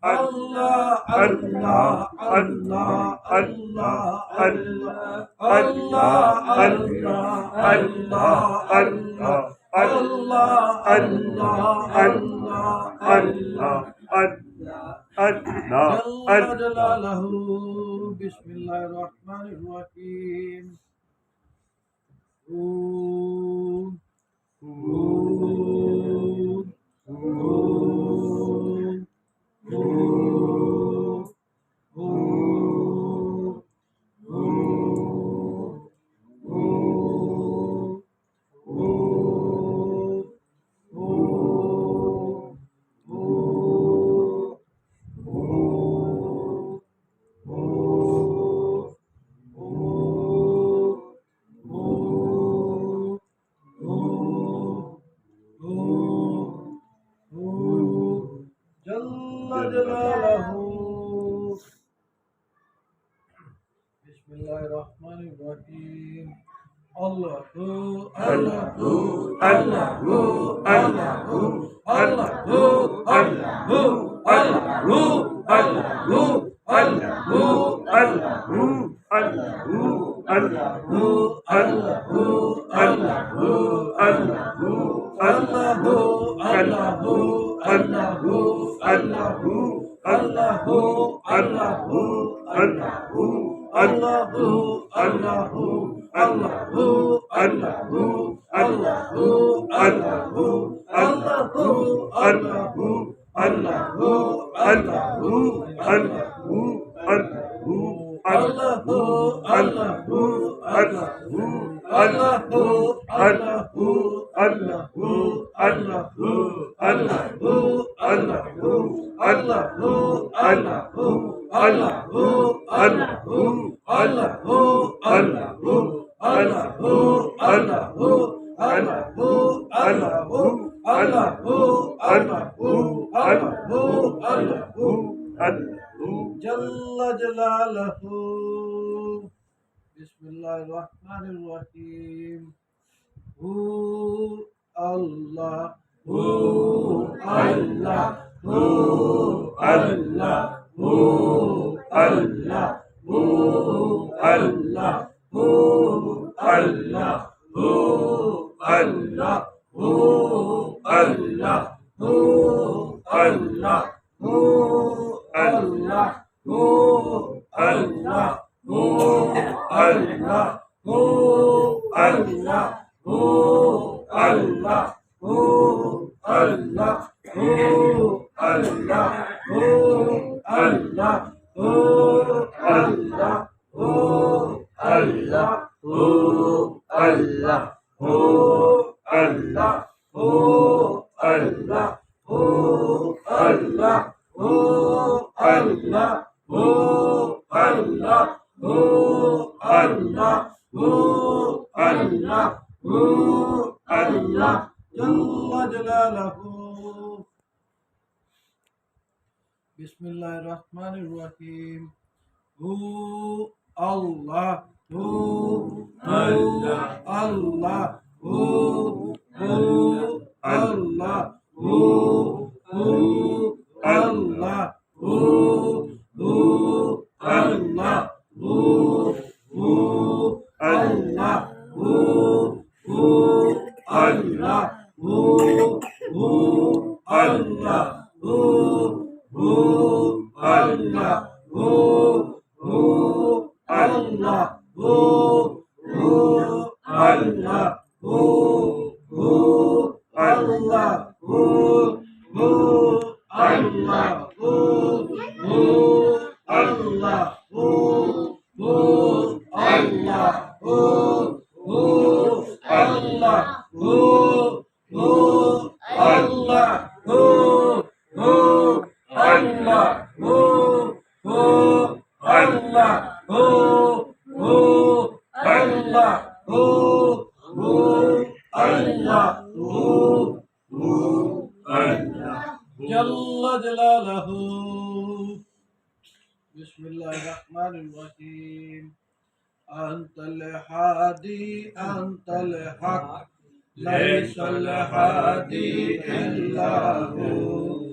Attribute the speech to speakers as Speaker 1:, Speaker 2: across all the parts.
Speaker 1: Allah, Allah, Allah, Allah, Allah, Allah, Allah, Allah, Allah, Allah, Allah, Allah, Allah,
Speaker 2: Jalla jalaluhu. Bismillahirrahmanirrahim. Om, Om, Om, Om, Om, Om, Om, Om, Jalla jalaluhu. Bismillahirrahmanirrahim. Allahu, Allahu, Allahu, Allahu, Allahu, Allahu, Allahu, Allahu, Allahu, Allahu, Jalla jalaluhu. Bismillahirrahmanirrahim. Allah, Allah, Allah, Allah, Allah, Allah, Allah, Jalla jalaluhu. Bismillahirrahmanirrahim. Allah, Allah, Allah, Allah, Allah, Allah, Jalla jalaluhu. Bismillahirrahmanirrahim. Antal hadi, antal haq, laysal hadi illahu.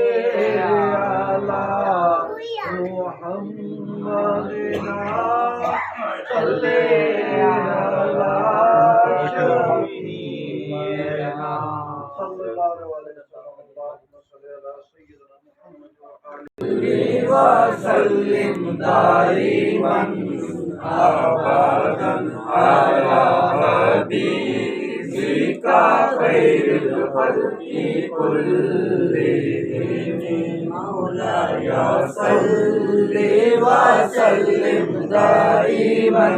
Speaker 2: وسلم دائما ابدا على حبيبك خير الخلق كلهم مولاي صل وسلم دائما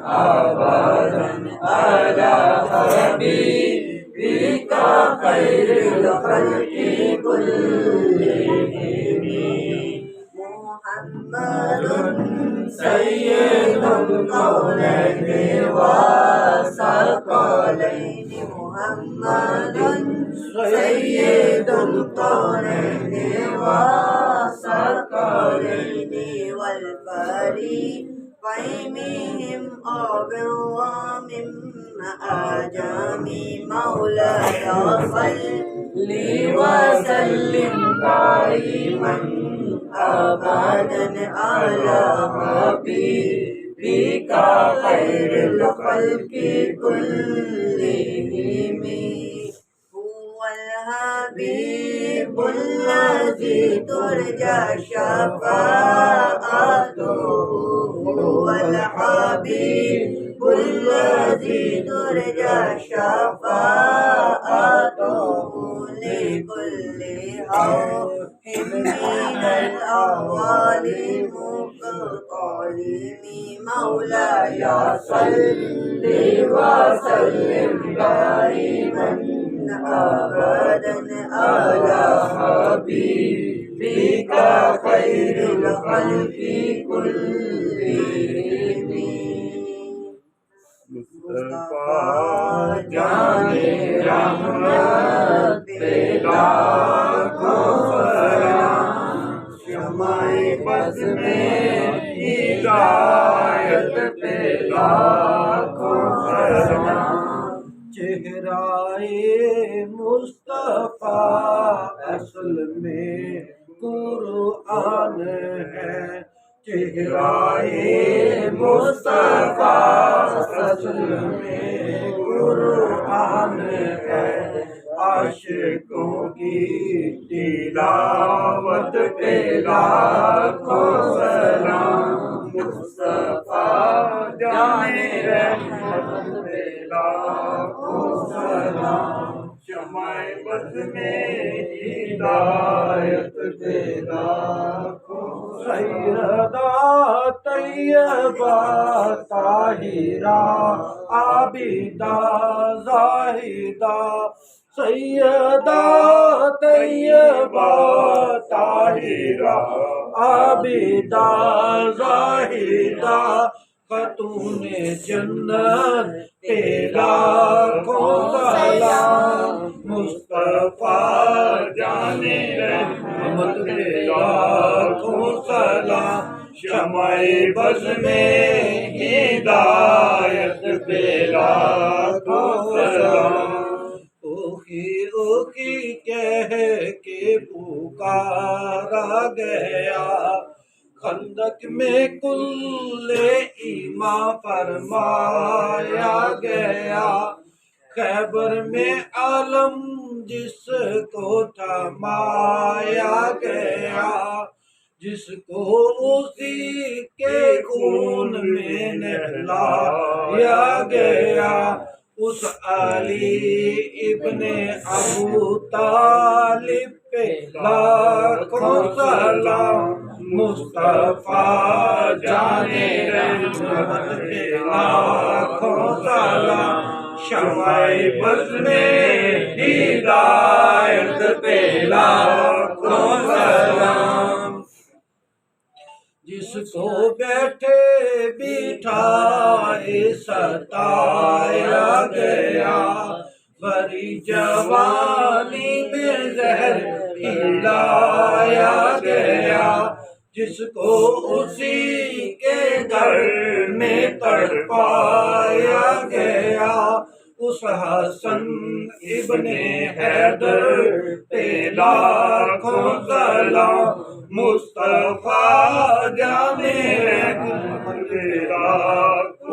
Speaker 2: ابدا على حبيبك خير الخلق كلهم
Speaker 3: محمد
Speaker 2: سيد القولين والثقلين
Speaker 3: محمد سيد القولين والثقلين والفريقين أب ومن أعجم مولاي صل وسلم دائما أبدا على حبيبك خير الخلق كلهم هو الحبيب الذي ترجى شفاعته هو الحبيب الذي ترجى شفاعته لكل حوح من الأهوال مقتلم مولاي صل وسلم دائما أبدا على حبيبك خير الخلق كلهم مصطفى جان رحمت لاکھوں سلام شمع بز میں ہدایت پہ لاکھوں سلام چہرہ مصطفیٰ اصل میں قرآن ہے چہرہ مصطفیٰ اصل میں قرآن ہے عاشقوں کی تلاوت پہ لاکھوں سلام مصطفیٰ جان رحمت پہ لاکھوں سلام شمع بز میں ہدایت پہ لاکھوں سیدہ طیبہ طاہرہ عابدہ زاہدہ سیدہ طیبہ طاہرہ عابدہ زاہدہ خاتون جنت پہ لاکھوں سلام مصطفیٰ جان رحمت پہ لاکھوں سلام شمع بز میں ہدایت پہ لاکھوں سلام اوخی اوخی کہہ کے پکارا گیا خندق میں کل ایمان فرمایا گیا خیبر میں عالم جس کو تھمایا گیا جس کو اسی کے خون میں نہلایا گیا اس علی ابن ابو طالب پہ لاکھوں سلام مصطفیٰ جان رحمت پہ لاکھوں سلام شمع بز میں ہدایت پہ لاکھوں سلام جس کو بیٹھے بٹھائے ستایا گیا بڑی جوانی میں زہر پلایا گیا جس کو اسی کے گھر میں تڑپایا گیا اس حسن ابن حیدر پہ لاکھوں سلام مصطفیٰ جان رحمت پہ لاکھوں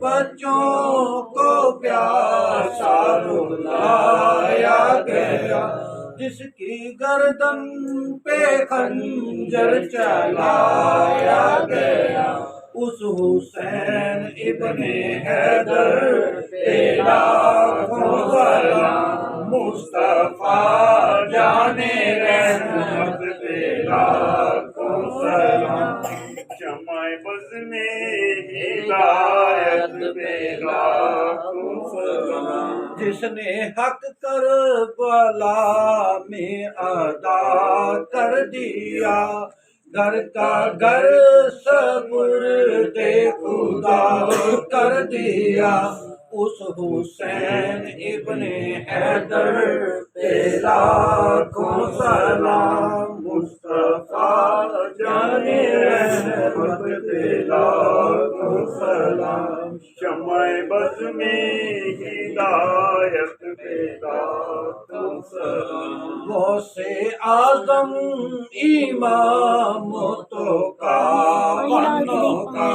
Speaker 2: بچوں کو پیاسا رلایا گیا، جس کی گردن پہ خنجر چلایا گیا، اس حسین ابن حیدر پہ لاکھوں سلام، مصطفیٰ جان رحمت پہ لاکھوں سلام،
Speaker 1: شمع بز میں ہدایت پہ لاکھوں سلام،
Speaker 2: جس نے حق کربلا میں ادا کر دیا، گھر کا گھر سپرد خدا کر دیا، اس حسین ابن حیدر پہ لاکھوں سلام، مصطفیٰ جان رحمت پہ لاکھوں سلام،
Speaker 1: شمع بز میں ہدایت پہ لاکھوں سلام،
Speaker 2: غوث اعظم امامتوں کا بنوں کا،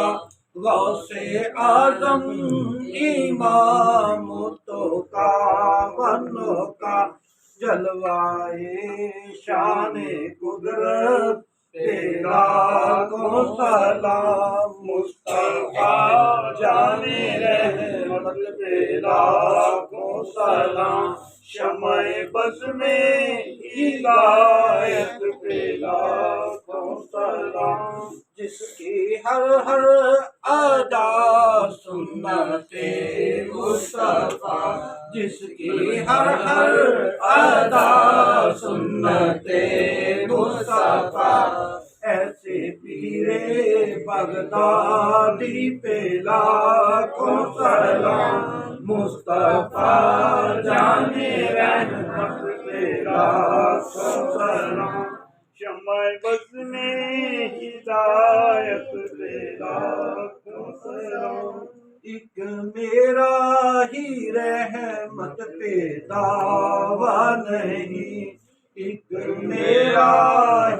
Speaker 2: غوث اعظم امامتوں کا بنوں کا، جلوائے شان قدرت پہ لاکھوں سلام، مصطفیٰ جان رحمت پہ لاکھوں سلام،
Speaker 1: شمع بز میں ہدایت پہ لاکھوں سلام،
Speaker 2: جس کی ہر ہر ادا سنت مصطفیٰ، جس کی ہر ہر ادا سنت مصطفیٰ، ایسے پیر بغدادی پہ لاکھوں سلام، مصطفیٰ جان رحمت پہ لاکھوں سلام،
Speaker 1: شمع بز میں ہدایت پہ لاکھوں سلام،
Speaker 2: ایک میرا ہی رحمت پہ دعویٰ نہیں، ایک میرا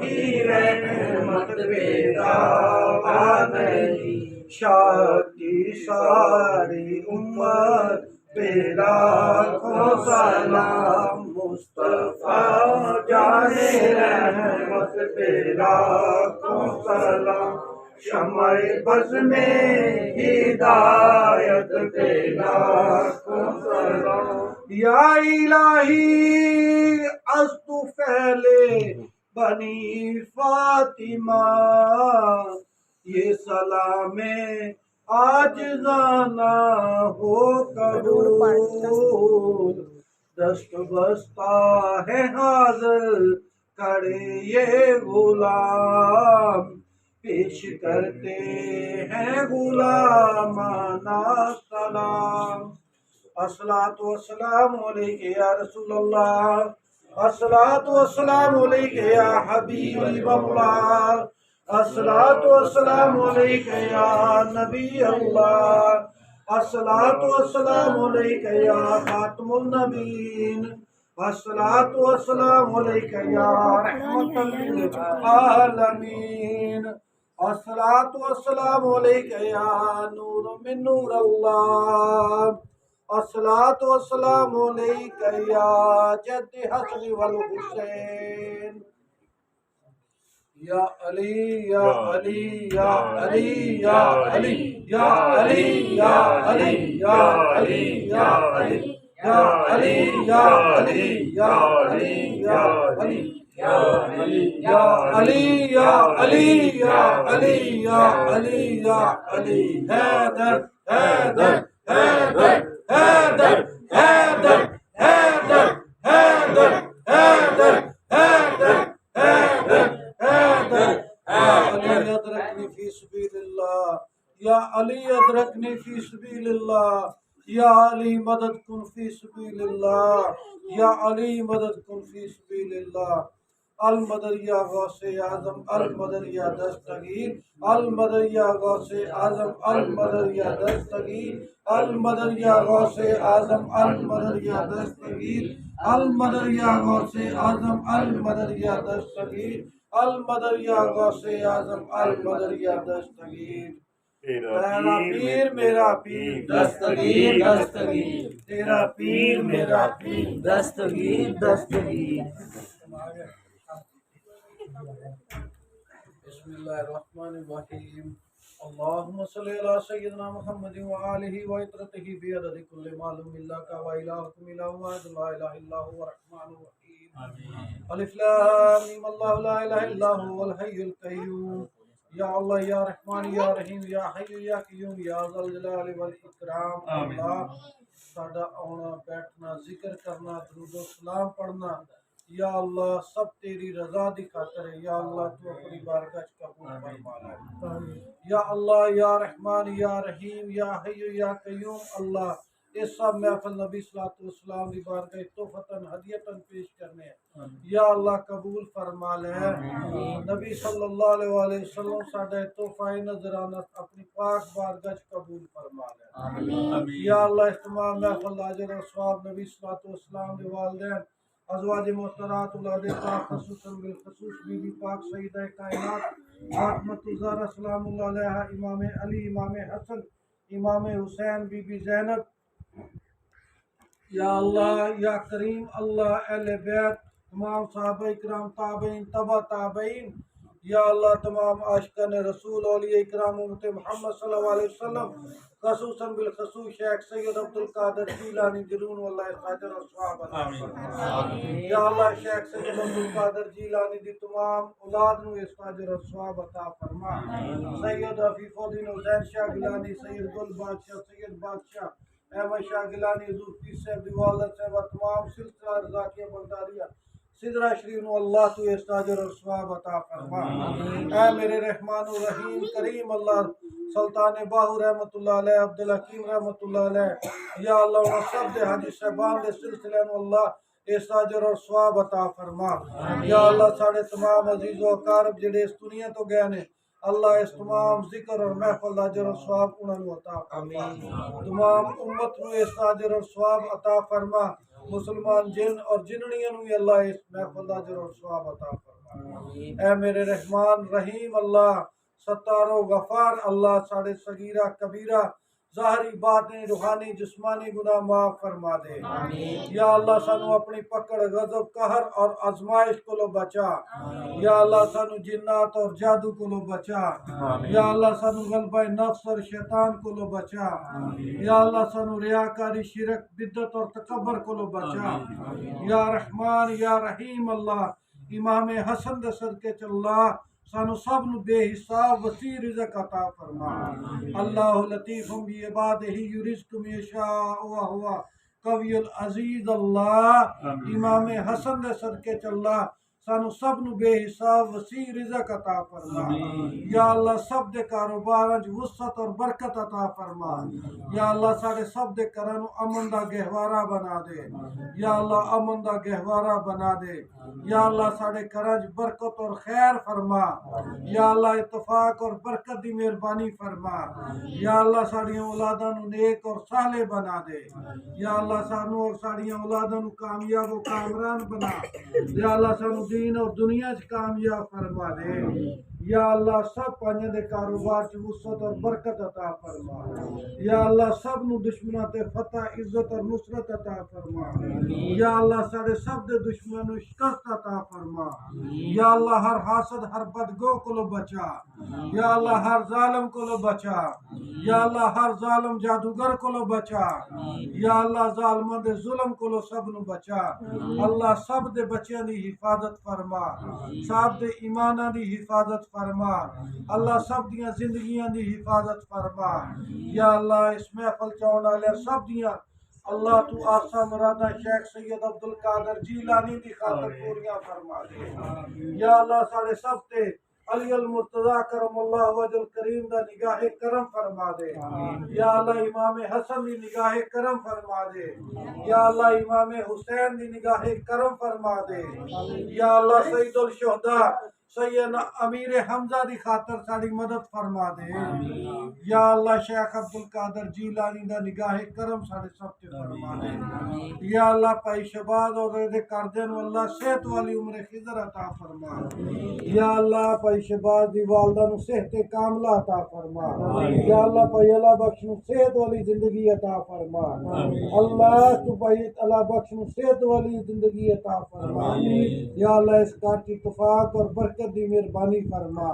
Speaker 2: ہی رحمت پہ دعویٰ نہیں، شاہ کی ساری امت پہ لاکھوں سلام، مصطفیٰ جان رحمت پہ لاکھوں سلام، شمع بز میں ہدایت پہ لاکھوں سلام، یا الہی از تو پہلے بنی فاطمہ، یہ سلام عاجزانہ ہو قبول، دست بستہ ہے حاضر کھڑے یہ غلام، پیش کرتے ہیں غلامانہ سلام، الصلاۃ والسلام علیک یا رسول اللہ، الصلاۃ والسلام علیک یا حبیب اللہ، الصلاۃ والسلام علیک یا نبی اللہ، الصلاۃ والسلام علیک یا خاتم النبیین، الصلاۃ والسلام علیک یا رحمت للعالمین، الصلاۃ والسلام علیک یا نور من نور اللہ، الصلاۃ والسلام علیک یا جد حسن والحسین، یا علی یا علی یا علی یا علی یا علی یا علی یا علی یا علی یا علی یا علی یا علی یا علی یا علی یا علی یا علی یا علی یا علی یا علی، حیدر حیدر حیدر حیدر حیدر حیدر حیدر حیدر حیدر حیدر حیدر، علی ادرکنی فی سبیل اللہ، یا علی ادرکنی فی سبیل اللہ، یا علی مدد کن فی سبیل اللہ، یا علی مدد کن فی سبیل اللہ، المدد یا غوث اعظم، المدد یا دستگیر، المدد یا غوث اعظم، المدد یا دستگیر، المدد یا غوث اعظم، المدد یا دستگیر، المدد یا غوث اعظم، المدد یا دستگیر، المدد یا غوث اعظم، المدد یا دستگیر، تیرا پیر میرا پیر دستگیر دستگیر، تیرا پیر میرا پیر دستگیر دستگیر۔ بسم اللہ الرحمن الرحیم۔ اللہم صلی علی سیدنا محمد وآلہ وعطرتہ بیعدد کل معلوم اللہ کا وإلہکم الہ واحد لا الہ الا هو الرحمن الرحیم۔ الف لام میم اللہ لا الہ الا هو الحی القیوم۔ یا اللہ یا رحمان یا رحیم یا حی یا قیوم یا ذا الجلال والاکرام۔ اللہ ساڈا آنا بیٹھنا ذکر کرنا درود و سلام پڑھنا یا اللہ سب تیری رضا دی خاطر ہے۔ یا اللہ تو اپنی بارگاہ قبول فرما لے۔ یا اللہ یا رحمان یا رحیم یا حی یا قیوم، اللہ اس سب محفل نبی صلی اللہ علیہ وسلم دی بارگاہ تحفتاً ہدیتاً پیش کرنے ہیں، یا اللہ قبول فرما لے۔ نبی صلی اللہ علیہ وآلہ وسلم ساڈا تحفہ نذرانہ اپنی پاک بارگاہ قبول فرما لے۔ یا اللہ اس تمام محفل اجر و ثواب نبی صلی اللہ علیہ وسلم دے والدین، ازواج محترات، اولاد پاک، خصوصاً بالخصوص بی بی پاک سیدہ کائنات فاطمہ الزہرا سلام اللہ علیہا، امام علی، امام حسن، امام حسین، بی بی زینب، یا اللہ یا کریم اللہ اہل بیت، تمام صحابہ اکرام، تابعین، تبع تابعین، یا اللہ تمام عاشقان رسول، اولیاء اکرام امت محمد صلی اللہ علیہ وسلم، خصوصاً بالخصوص شیخ سید عبدالقادر جیلانی جنون واللہ خاطر و صحابہ، یا اللہ شیخ سید عبدالقادر جیلانی دی تمام اولاد نو اس اجر و ثواب عطا فرما۔ سید عفیف الدین حسین شاہ گیلانی، سید گل بادشاہ، سید بادشاہ احمد شاہ گیلانی، حضور پیر صاحب دی والد صاحبہ، تمام سلسلہ رضاکیہ بغدادیہ سدرہ شریف نو اللہ تو اس اجر و ثواب عطا فرما۔ اے میرے رحمان الرحیم کریم اللہ، سلطان باہو رحمت اللہ علیہ، عبدالحکیم رحمت اللہ علیہ، یا اللہ انہوں سب دے حاجی صاحبان دے سلسلے نو اللہ اس اجر اور ثواب عطا فرما۔ یا اللہ ساڑے تمام عزیز و اقارب جڑے اس دنیا تو گئے نے، اللہ اس تمام ذکر اور محفل اجر اور ثواب انہوں عطا فرما۔ تمام امت نو اس اجر اور ثواب عطا فرما۔ مسلمان جن اور جننیاں نو اللہ اس محفل اجر اور ثواب عطا فرما۔ اے میرے رحمان رحیم اللہ، ستار و غفار اللہ، ساڑے صغیرہ کبیرہ ظاہری باطنی روحانی جسمانی گناہ معاف فرما دے۔ یا اللہ سانو اپنی پکڑ غضب قہر اور آزمائش کو لو بچا۔ یا اللہ سانو جنات اور جادو کو لو بچا۔ یا اللہ سانو غلبہ نفس اور شیطان کو لو بچا۔ یا اللہ سانو ریاکاری شرک بدعت اور تکبر کو لو بچا۔ یا رحمان یا رحیم اللہ، امام حسن دے صدقے چ اللہ سانو سب نو بے حساب وسیع رزق عطا فرما۔ اللہ لطیف بعبادہ یرزق من یشاء وہو قوی العزیز۔ اللہ امام حسن دے صدقے چ اللہ سانو سب نو بے حساب وسیع رزق عطا فرما۔ یا اللہ سب دے کاروباراں وچ وسعت اور برکت عطا فرما۔ یا اللہ ساڈے سب دے گھراں نو امن دا گہوارہ بنا دے۔ یا اللہ امن دا گہوارہ بنا دے۔ یا اللہ ساڈے گھراں وچ برکت اور خیر فرما۔ یا اللہ اتفاق اور برکت دی مہربانی فرما۔ یا اللہ ساڈیاں اولاداں نو نیک اور صالح بنا دے۔ یا اللہ سانو اور ساڈیاں اولاداں نو کامیاب و کامران بنا۔ یا اللہ سانو دین اور دنیا چ کامیاب فرما دے۔ یا اللہ سب پانیاں دے کاروبار چ وسعت اور برکت عطا فرما۔ یا اللہ سب نو دشمناں تے فتح عزت اور نصرت عطا فرما۔ یا اللہ ساڈے سب دے دشمناں نو شکست عطا فرما۔ یا اللہ ہر حاسد ہر بدگو کو لو بچا۔ یا اللہ ہر ظالم کو لو بچا۔ یا اللہ ہر ظالم جادوگر کو لو بچا۔ یا اللہ ظالماں دے ظلم کو لو سب نو بچا۔ اللہ سب دے بچیاں دی حفاظت فرما، سب دے ایماناں دی حفاظت فرما۔ اللہ سب دیاں زندگیاں دی حفاظت فرما۔ یا اللہ اس محفل چاہن والے سب دیاں اللہ تو آسا مرادہ شیخ سید عبدالقادر جیلانی دی خاطر پوریاں فرما دے۔ یا اللہ ساڑے سب تے علی المرتضیٰ کرم اللہ وجہ الکریم دا نگاہ کرم فرما دے۔ یا اللہ امام حسن دی نگاہ کرم فرما دے۔ یا اللہ امام حسین دی نگاہ کرم فرما دے۔ یا اللہ سید الشہداء سیدنا امیر حمزہ دی خاطر ساڑی مدد فرما دے یا اللہ شیخ عبدالقادر جیلانی دا نگاہ کرم ساڑے سب تے فرما دے یا اللہ پائی شہباز اور دے کردن واللہ صحت والی عمر خضر عطا فرما یا اللہ پائی شہباز دی والدہ نو صحت کاملہ عطا فرما یا اللہ پائی اللہ بخش نو صحت والی زندگی عطا فرما اللہ تو پائی اللہ بخش نو صحت والی زندگی عطا فرما یا اللہ اس کار کی اتفاق اور برکت دی مہربانی فرما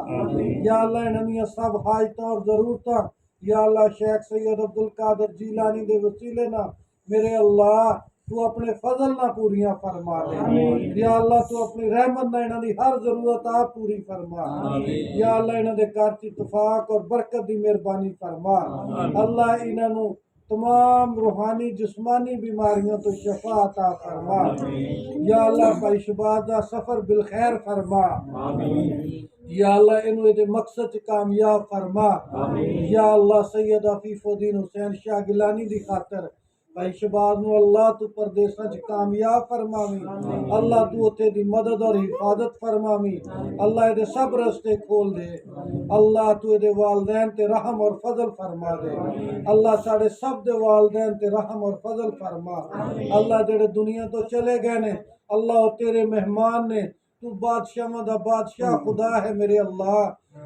Speaker 2: یا اللہ انہی سب حاجتاں اور ضرورتاں یا اللہ شیخ سید عبدالقادر جیلانی دے وسیلے نہ میرے اللہ تو اپنے فضل نہ پوریاں فرما دے یا اللہ تو اپنی رحمت نہ انہاں دی ہر ضرورت آپ پوری فرما یا اللہ انہاں دے کار کی اتفاق اور برکت دی مہربانی فرما اللہ انہاں نو تمام روحانی جسمانی بیماریوں تو شفا عطا فرما یا اللہ بھائی شہباز دا سفر بالخیر فرما یا اللہ انہوں دے مقصد کامیاب فرما یا اللہ سید عفیف الدین حسین شاہ گیلانی دی خاطر بھائی شہباز نو اللہ تو پردیساں چ کامیاب فرماوی اللہ تو اوتھے دی مدد اور حفاظت فرماوی اللہ دے سب رستے کھول دے اللہ تو دے والدین تے رحم اور فضل فرما دے اللہ ساڑے سب دے والدین تے رحم اور فضل فرما اللہ جڑے دنیا تو چلے گئے نے اللہ وہ تیرے مہمان نے تو بادشاہ دا بادشاہ خدا ہے میرے اللہ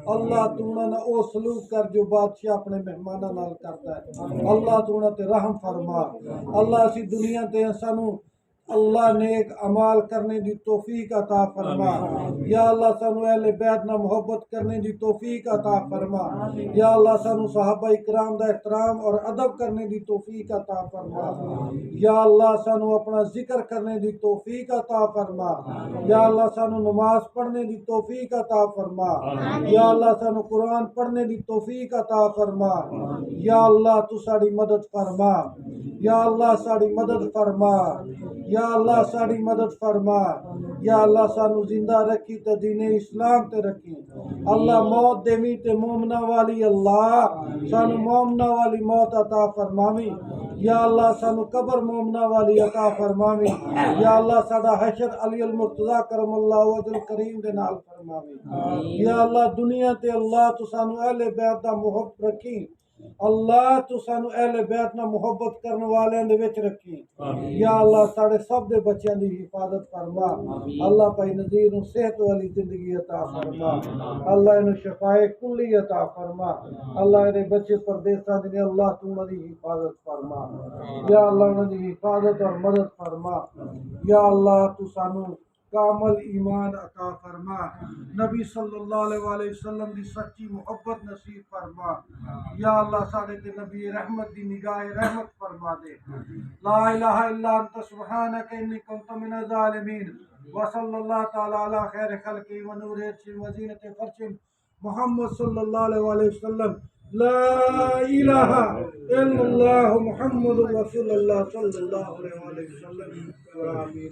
Speaker 2: اللہ تو انہاں نہ او سلوک کر جو بادشاہ اپنے مہماناں نال کرتا ہے اللہ تو انہاں تے رحم فرما اللہ اسی دنیا تے سانو اللہ نیک عمال کرنے دی توفیق عطا فرما یا اللہ سانو اہل بیت نہ محبت کرنے دی توفیق عطا فرما یا اللہ سانو صحابہ اکرام دا احترام اور ادب کرنے دی توفیق عطا فرما یا اللہ سانو اپنا ذکر کرنے دی توفیق عطا فرما یا اللہ سانو نماز پڑھنے دی توفیق عطا فرما یا اللہ سانو قرآن پڑھنے دی توفیق عطا فرما یا اللہ تو ساڑی مدد فرما یا اللہ ساڑی مدد فرما یا اللہ ساڑی مدد فرما یا اللہ سانو زندہ رکھی تے دین اسلام تے رکھی اللہ موت دیوی تے مومنہ والی اللہ سانو مومنہ والی موت عطا فرماوی یا اللہ سانو قبر مومنہ والی عطا فرماوی یا اللہ ساڑا حشر علی المرتضی کرم اللہ وجہ الکریم دے نال فرماوی یا اللہ دنیا تے اللہ تو سانو اہل بیت دا محبت رکھی اللہ تو سانو اہل بیت نہ محبت کرنے والے دے وچ رکھی یا اللہ ساڑے سب دے بچیاں دی حفاظت فرما اللہ پائی نذیر نو صحت والی زندگی عطا فرما اللہ انہوں شفائے کلی عطا فرما اللہ انہیں بچے پردیساں دے اللہ تو انہوں دی حفاظت فرما یا اللہ انہوں دی حفاظت اور مدد فرما یا اللہ تو سانو کامل ایمان عطا فرما نبی صلی اللہ علیہ وآلہ وسلم دی سچی محبت نصیب فرما یا اللہ ساڑے تے نبی رحمت دی نگاہ رحمت فرما دے لا الہ الا انت سبحانک انی کنت من الظالمین وصلی اللہ تعالی علی خیر خلقی و نور عرش وزینت فرش محمد صلی اللہ علیہ وآلہ وسلم لا الہ الا اللہ محمد رسول اللہ صلی اللہ علیہ وآلہ وسلم آمین